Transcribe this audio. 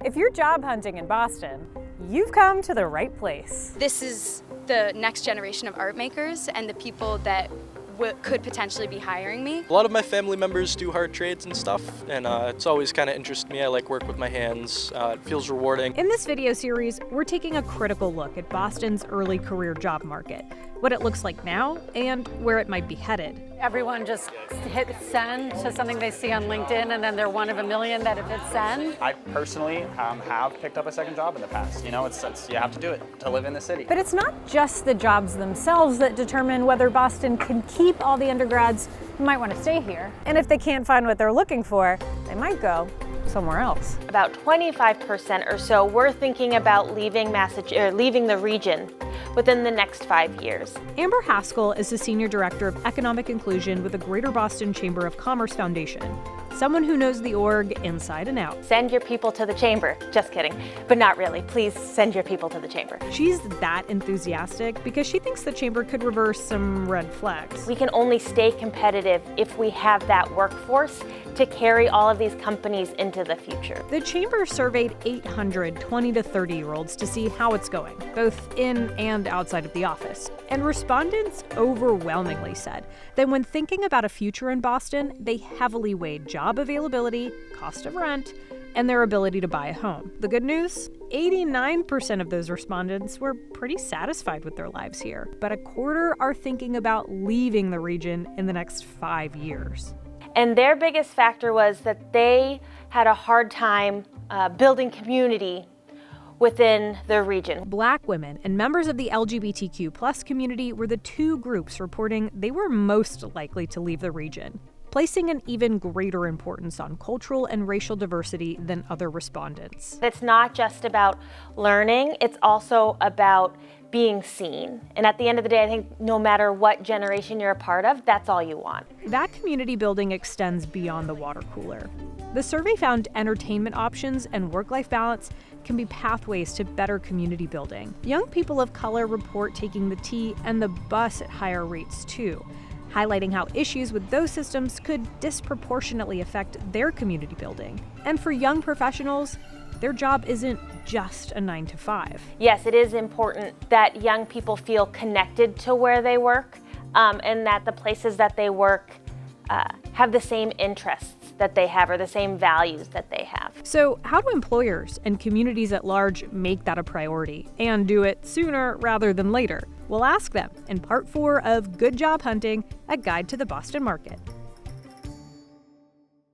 If you're job hunting in Boston, you've come to the right place. This is the next generation of art makers and the people that could potentially be hiring me. A lot of my family members do hard trades and stuff, and it's always kind of interested me. I like work with my hands. It feels rewarding. In this video series, we're taking a critical look at Boston's early career job market, what it looks like now, and where it might be headed. Everyone just hit send to something they see on LinkedIn, and then they're one of a million that have hit send. I personally have picked up a second job in the past. You know, it's you have to do it to live in the city. But it's not just the jobs themselves that determine whether Boston can keep all the undergrads who might want to stay here. And if they can't find what they're looking for, they might go somewhere else. About 25% or so were thinking about leaving the region within the next 5 years. Amber Haskell is the Senior Director of Economic Inclusion with the Greater Boston Chamber of Commerce Foundation, someone who knows the org inside and out. Send your people to the chamber. Just kidding, but not really. Please send your people to the chamber. She's that enthusiastic because she thinks the chamber could reverse some red flags. We can only stay competitive if we have that workforce to carry all of these companies into the future. The chamber surveyed 800 20 to 30-year-olds to see how it's going, both in and outside of the office. And respondents overwhelmingly said that when thinking about a future in Boston, they heavily weighed job availability, cost of rent, and their ability to buy a home. The good news? 89% of those respondents were pretty satisfied with their lives here, but a quarter are thinking about leaving the region in the next 5 years. And their biggest factor was that they had a hard time building community within the region. Black women and members of the LGBTQ+ community were the two groups reporting they were most likely to leave the region, placing an even greater importance on cultural and racial diversity than other respondents. It's not just about learning, it's also about being seen. And at the end of the day, I think no matter what generation you're a part of, that's all you want. That community building extends beyond the water cooler. The survey found entertainment options and work-life balance can be pathways to better community building. Young people of color report taking the T and the bus at higher rates too, highlighting how issues with those systems could disproportionately affect their community building. And for young professionals, their job isn't just a 9 to 5. Yes, it is important that young people feel connected to where they work, and that the places that they work have the same interests that they have or the same values that they have. So how do employers and communities at large make that a priority and do it sooner rather than later? We'll ask them in part 4 of Good Job Hunting, a guide to the Boston market.